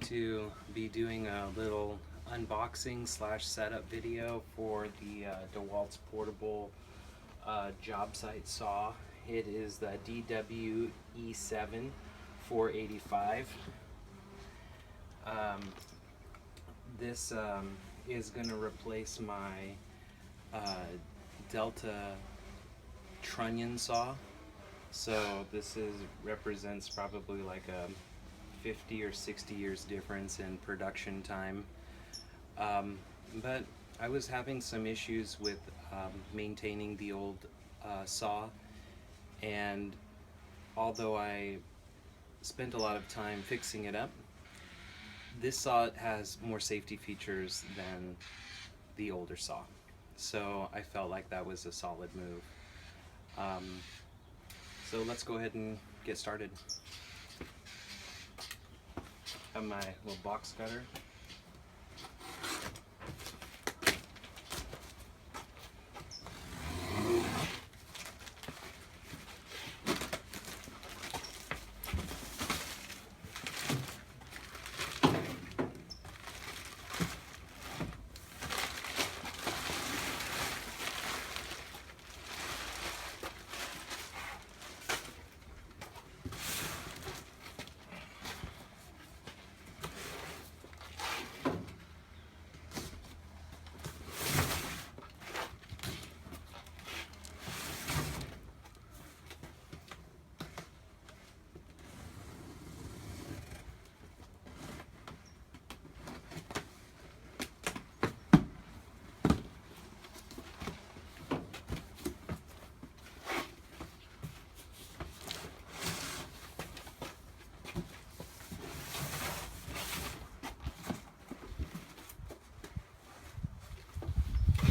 to be doing a little unboxing slash setup video for the Dewalt's portable job site saw. It is the DWE7485. This is going to replace my Delta trunnion saw. So this represents probably like a 50 or 60 years difference in production time. But I was having some issues with maintaining the old saw, and although I spent a lot of time fixing it up, this saw has more safety features than the older saw. So I felt like that was a solid move. So let's go ahead and get started. Have my little box cutter.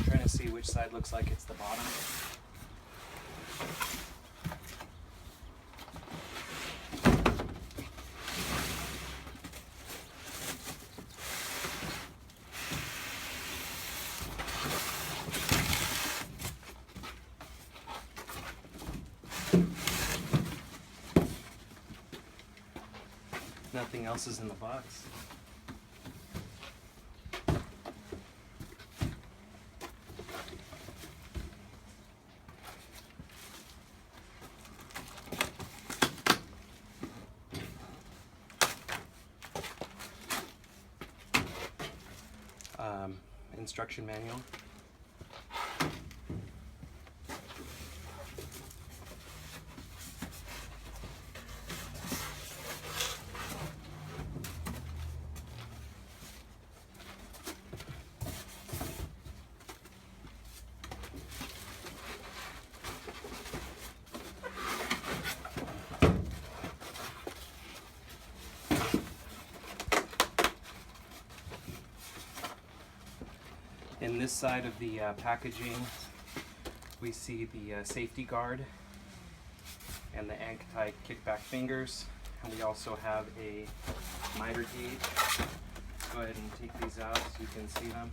Trying to see which side looks like it's the bottom. Nothing else is in the box. Instruction manual. In this side of the packaging, we see the safety guard and the anti-kickback fingers, and we also have a miter gauge. Go ahead and take these out so you can see them.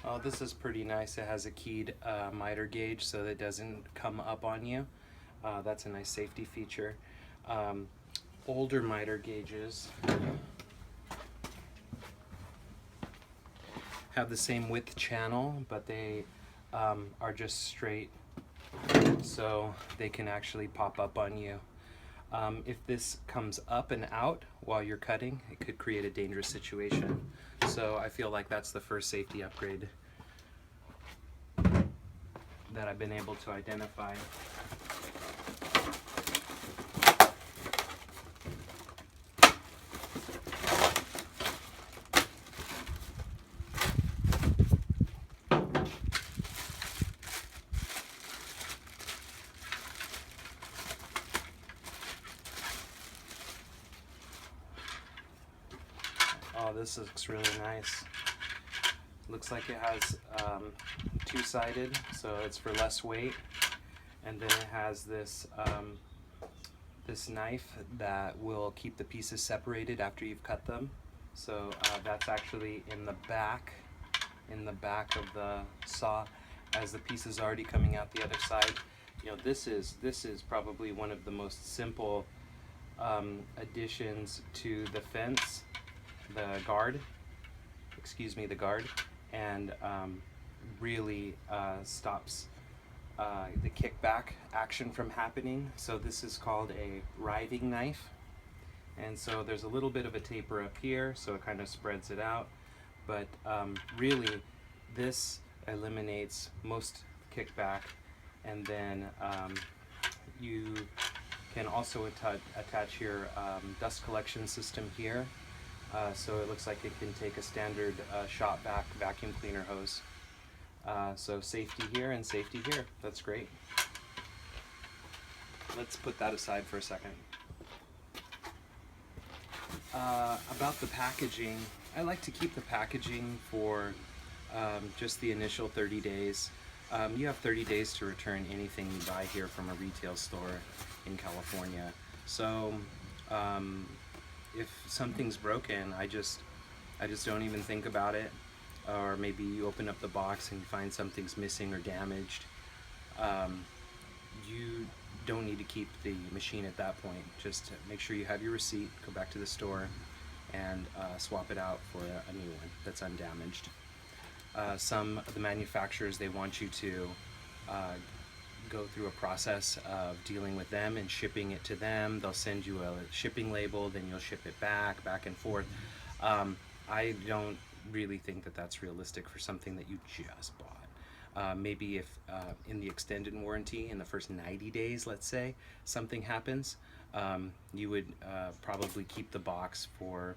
Oh, this is pretty nice. It has a keyed miter gauge so that it doesn't come up on you. That's a nice safety feature. Older miter gauges have the same width channel, but they are just straight, so they can actually pop up on you. If this comes up and out while you're cutting, it could create a dangerous situation. So I feel like that's the first safety upgrade that I've been able to identify. Oh, this looks really nice. Looks like it has two-sided, so it's for less weight. And then it has this this knife that will keep the pieces separated after you've cut them. So that's actually in the back of the saw, as the piece is already coming out the other side. You know, this is probably one of the most simple additions to the fence, the guard, and really stops the kickback action from happening. So this is called a riving knife, and so there's a little bit of a taper up here, so it kind of spreads it out, but really this eliminates most kickback. And then you can also attach your dust collection system here, so it looks like it can take a standard shop vac vacuum cleaner hose. So safety here and safety here. That's great. Let's put that aside for a second. About the packaging, I like to keep the packaging for just the initial 30 days. You have 30 days to return anything you buy here from a retail store in California. So if something's broken, I just don't even think about it. Or maybe you open up the box and you find something's missing or damaged. You don't need to keep the machine at that point. Just make sure you have your receipt, go back to the store, and swap it out for a new one that's undamaged. Some of the manufacturers, they want you to go through a process of dealing with them and shipping it to them. They'll send you a shipping label, then you'll ship it back and forth. I don't really think that that's realistic for something that you just bought. Maybe if in the extended warranty, in the first 90 days, let's say, something happens, you would probably keep the box for,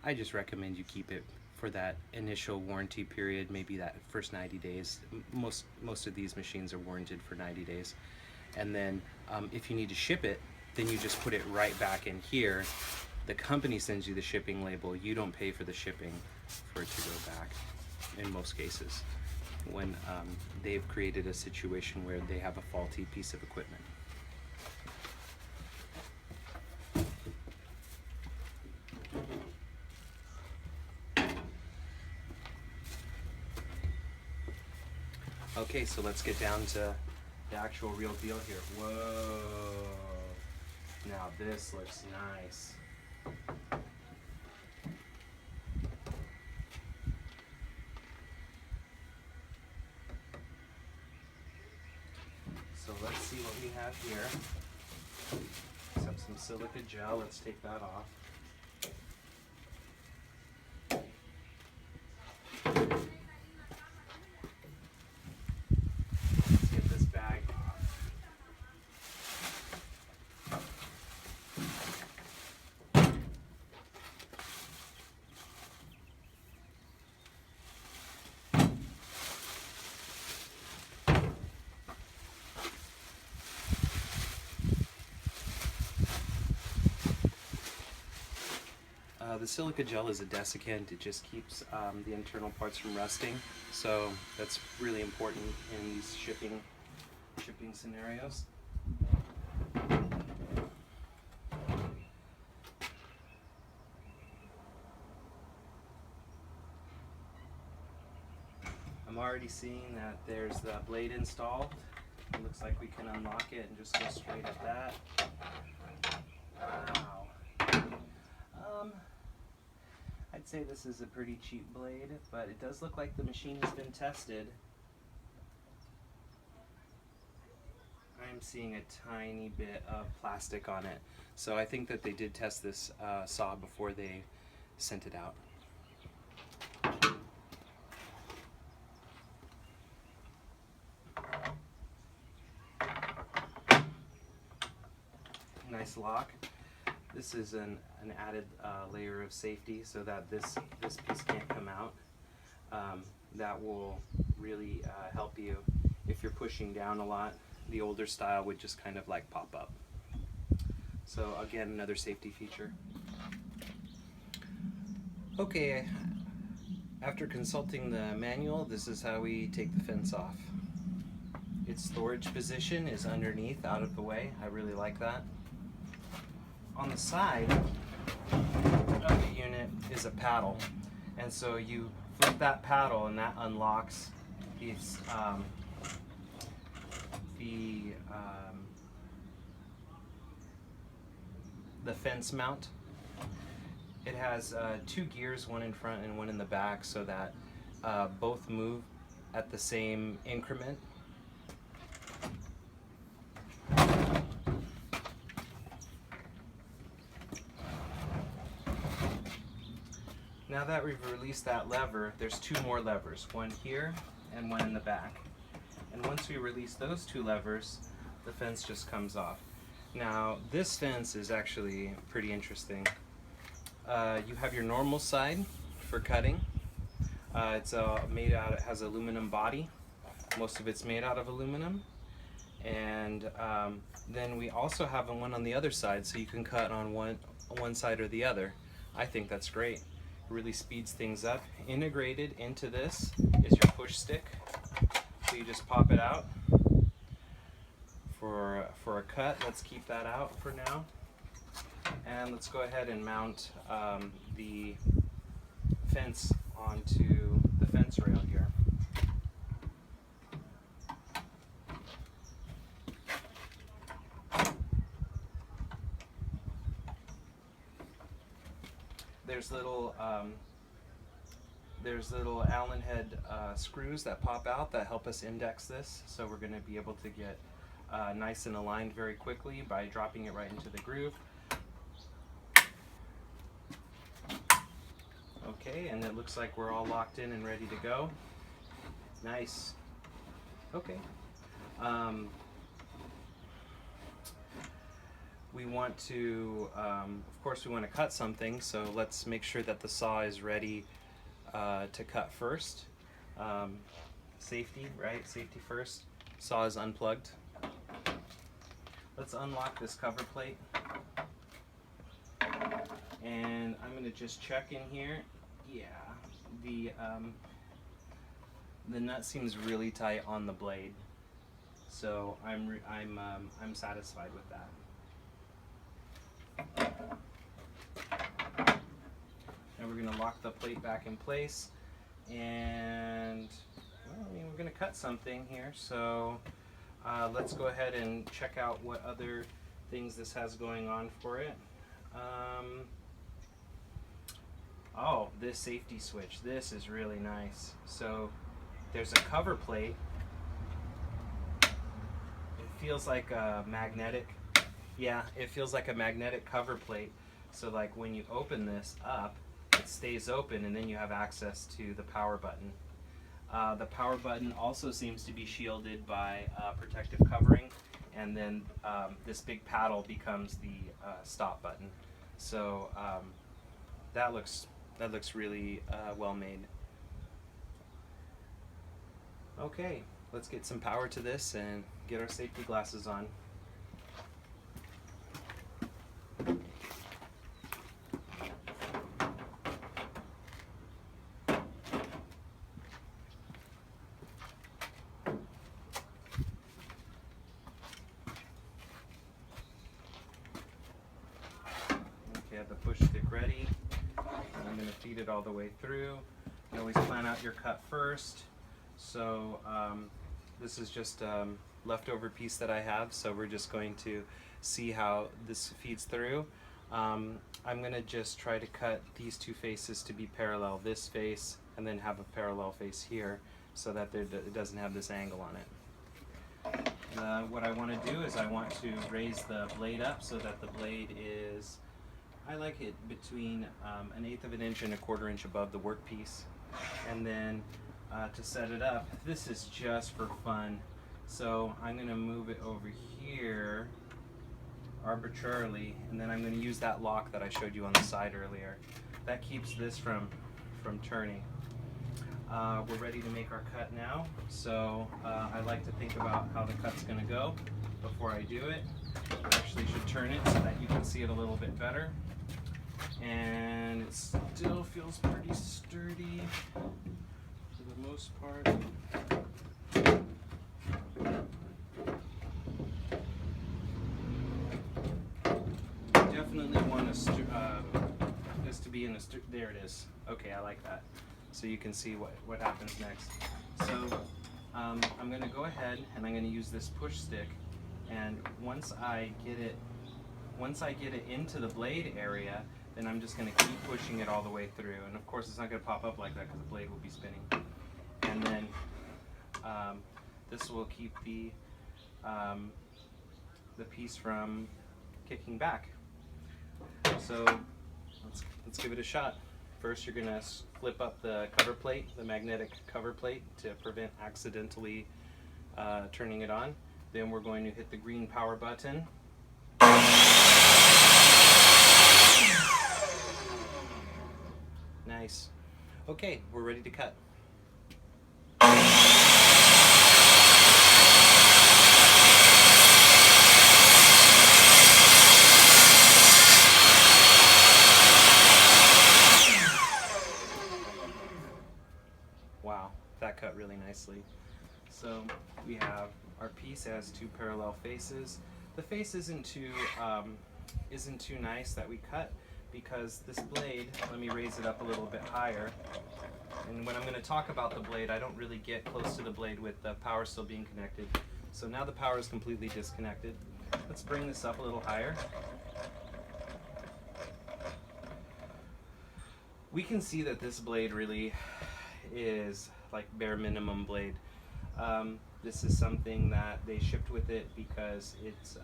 I just recommend you keep it for that initial warranty period, maybe that first 90 days. Most of these machines are warranted for 90 days. And then if you need to ship it, then you just put it right back in here. The company sends you the shipping label. You don't pay for the shipping for it to go back in most cases when they've created a situation where they have a faulty piece of equipment. Okay, so let's get down to the actual real deal here. Whoa! Now this looks nice. So let's see what we have here. Let's have some silica gel. Let's take that off. Let's get this bag off. The silica gel is a desiccant. It just keeps the internal parts from rusting, so that's really important in these shipping scenarios. I'm already seeing that there's the blade installed. It looks like we can unlock it and just go straight at that. Wow. I'd say this is a pretty cheap blade, but it does look like the machine has been tested. I'm seeing a tiny bit of plastic on it, so I think that they did test this saw before they sent it out. Nice lock. This is an added layer of safety so that this piece can't come out. That will really help you if you're pushing down a lot. The older style would just kind of like pop up. So again, another safety feature. Okay, after consulting the manual, this is how we take the fence off. its storage position is underneath, out of the way. I really like that. On the side of the unit is a paddle, and so you flip that paddle and that unlocks these the fence mount. It has 2 gears, one in front and one in the back, so that both move at the same increment. Now that we've released that lever, there's 2 more levers, one here and one in the back. And once we release those 2 levers, the fence just comes off. Now, this fence is actually pretty interesting. You have your normal side for cutting. It's made out. It has aluminum body. Most of it's made out of aluminum. And then we also have one on the other side, so you can cut on one side or the other. I think that's great. It really speeds things up. Integrated into this is your push stick. So you just pop it out for a cut. Let's keep that out for now. And let's go ahead and mount the fence onto the fence rail here. There's little Allen head screws that pop out that help us index this, so we're going to be able to get nice and aligned very quickly by dropping it right into the groove. Okay, and it looks like we're all locked in and ready to go. Nice. Okay. We want to, of course we want to cut something, so let's make sure that the saw is ready to cut first. Safety, right? Safety first. Saw is unplugged. Let's unlock this cover plate. And I'm going to just check in here. Yeah, the nut seems really tight on the blade, so I'm satisfied with that. And we're going to lock the plate back in place, and well, I mean, we're going to cut something here, so let's go ahead and check out what other things this has going on for it. Oh, this safety switch, this is really nice. So there's a cover plate. It feels like a magnetic, yeah, it feels like a magnetic cover plate. So like when you open this up, it stays open, and then you have access to the power button. The power button also seems to be shielded by protective covering, and then this big paddle becomes the stop button. So that looks really well made. Okay, let's get some power to this and get our safety glasses on. Okay, I have the push stick ready. I'm going to feed it all the way through. You always plan out your cut first. So this is just leftover piece that I have, so we're just going to see how this feeds through. I'm going to just try to cut these 2 faces to be parallel, this face and then have a parallel face here, so that it doesn't have this angle on it. What I want to do is I want to raise the blade up so that the blade is, I like it between 1/8 of an inch and 1/4 inch above the workpiece. And then to set it up, this is just for fun, so I'm going to move it over here arbitrarily, and then I'm going to use that lock that I showed you on the side earlier. That keeps this from turning. We're ready to make our cut now, so I like to think about how the cut's going to go before I do it. I actually should turn it so that you can see it a little bit better. And it still feels pretty sturdy for the most part. there it is. Okay, I like that. So you can see what happens next. So I'm going to go ahead and I'm going to use this push stick, and once I get it into the blade area, then I'm just going to keep pushing it all the way through. And of course it's not going to pop up like that because the blade will be spinning. And then this will keep the piece from kicking back. So let's give it a shot. First, you're going to flip up the cover plate, the magnetic cover plate, to prevent accidentally turning it on. Then we're going to hit the green power button. Nice. Okay, we're ready to cut. Wow, that cut really nicely. So we have our piece has two parallel faces. The face isn't too nice that we cut, because this blade, let me raise it up a little bit higher. And when I'm going to talk about the blade, I don't really get close to the blade with the power still being connected. So now the power is completely disconnected. Let's bring this up a little higher. We can see that this blade really is like bare minimum blade. This is something that they shipped with it because it's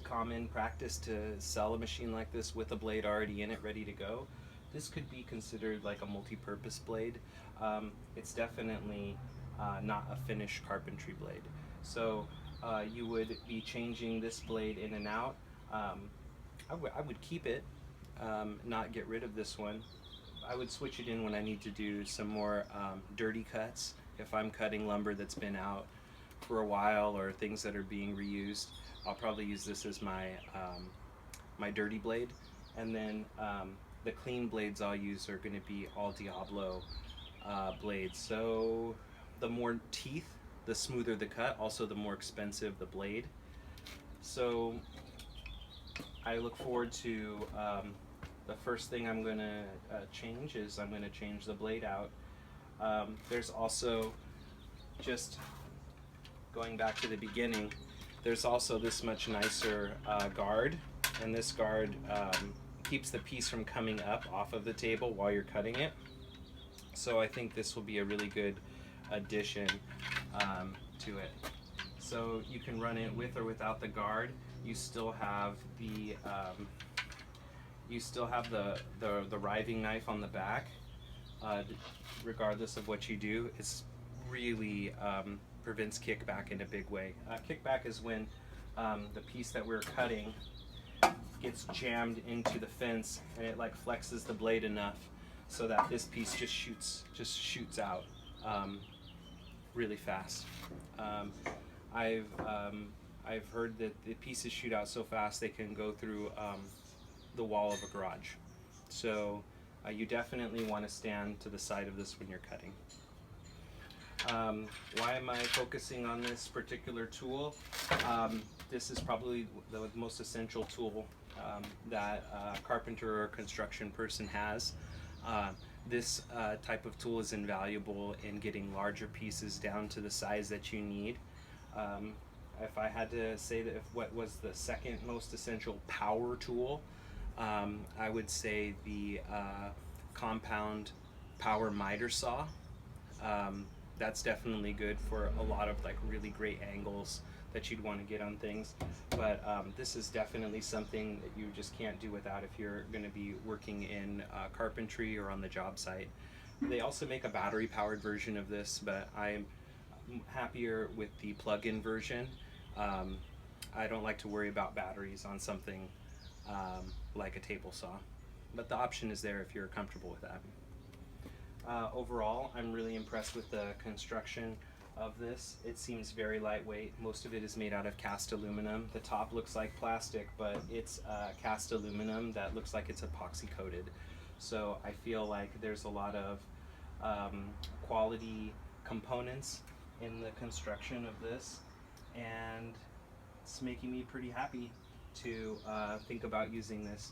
common practice to sell a machine like this with a blade already in it, ready to go. This could be considered like a multi-purpose blade. It's definitely not a finished carpentry blade. So you would be changing this blade in and out. I would keep it, not get rid of this one. I would switch it in when I need to do some more dirty cuts. If I'm cutting lumber that's been out for a while or things that are being reused, I'll probably use this as my my dirty blade. And then the clean blades I'll use are going to be all Diablo blades. So the more teeth, the smoother the cut, also the more expensive the blade. So I look forward to the first thing I'm going to change is I'm going to change the blade out. There's also, just going back to the beginning, there's also this much nicer guard, and this guard keeps the piece from coming up off of the table while you're cutting it. So I think this will be a really good addition to it. So you can run it with or without the guard. You still have the riving knife on the back. Regardless of what you do, it's really prevents kickback in a big way. Kickback is when the piece that we're cutting gets jammed into the fence and it like flexes the blade enough so that this piece just shoots out really fast. I've heard that the pieces shoot out so fast they can go through the wall of a garage. So you definitely want to stand to the side of this when you're cutting. Why am I focusing on this particular tool? This is probably the most essential tool that a carpenter or construction person has. This type of tool is invaluable in getting larger pieces down to the size that you need. If I had to say that what was the second most essential power tool, I would say the compound power miter saw. That's definitely good for a lot of like really great angles that you'd want to get on things, but this is definitely something that you just can't do without if you're going to be working in carpentry or on the job site. They also make a battery powered version of this, but I'm happier with the plug-in version. I don't like to worry about batteries on something like a table saw, but the option is there if you're comfortable with that. Overall, I'm really impressed with the construction of this. It seems very lightweight. Most of it is made out of cast aluminum. The top looks like plastic, but it's cast aluminum that looks like it's epoxy coated. So I feel like there's a lot of quality components in the construction of this, and it's making me pretty happy to think about using this,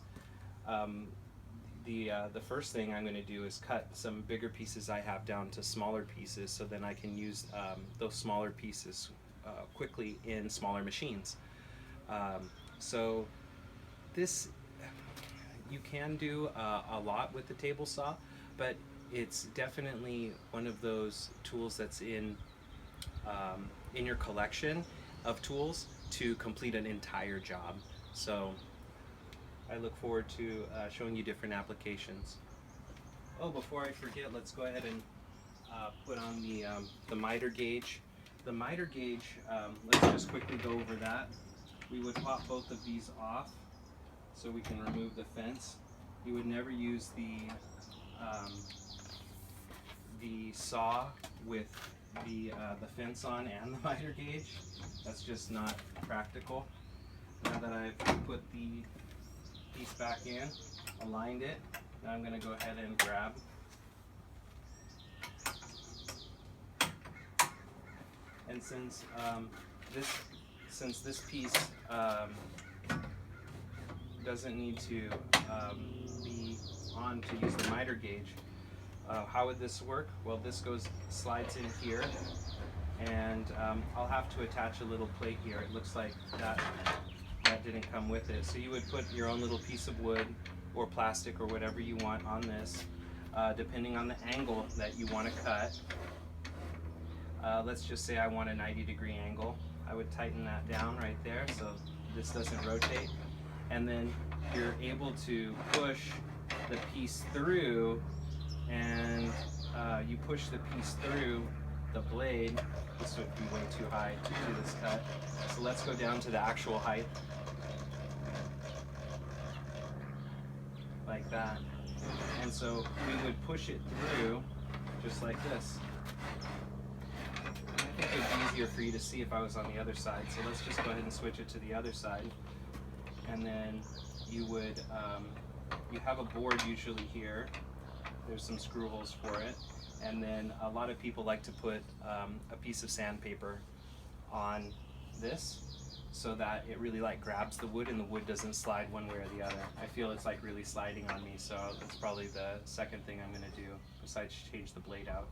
the first thing I'm going to do is cut some bigger pieces I have down to smaller pieces, so then I can use those smaller pieces quickly in smaller machines. So this, you can do a lot with the table saw, but it's definitely one of those tools that's in your collection of tools to complete an entire job. So I look forward to showing you different applications. Oh, before I forget, let's go ahead and put on the miter gauge. The miter gauge, let's just quickly go over that. We would pop both of these off so we can remove the fence. You would never use the saw with the fence on and the miter gauge. That's just not practical. Now that I've put the piece back in, aligned it, now I'm going to go ahead and grab. And since this piece doesn't need to be on to use the miter gauge, how would this work? Well, this slides in here, and I'll have to attach a little plate here. It looks like that didn't come with it. So you would put your own little piece of wood or plastic or whatever you want on this, depending on the angle that you want to cut. Let's just say I want a 90-degree angle. I would tighten that down right there so this doesn't rotate. And then you're able to push the piece through, and you push the piece through the blade. This would be way too high to do this cut. So let's go down to the actual height. Like that. And so we would push it through just like this. I think it would be easier for you to see if I was on the other side. So let's just go ahead and switch it to the other side. And then you would, you have a board usually here. There's some screw holes for it. And then a lot of people like to put a piece of sandpaper on this so that it really like grabs the wood and the wood doesn't slide one way or the other. I feel it's like really sliding on me, so that's probably the second thing I'm going to do besides change the blade out.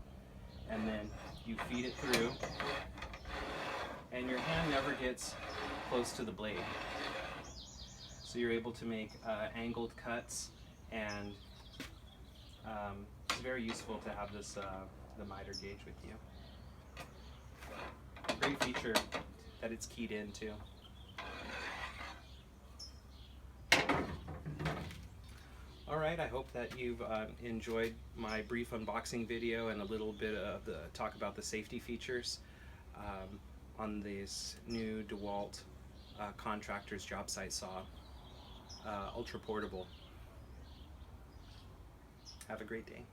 And then you feed it through, and your hand never gets close to the blade. So you're able to make angled cuts, and it's very useful to have this the miter gauge with you. Great feature that it's keyed in too. Alright, I hope that you've enjoyed my brief unboxing video and a little bit of the talk about the safety features on this new Dewalt contractor's job site saw, ultra portable. Have a great day.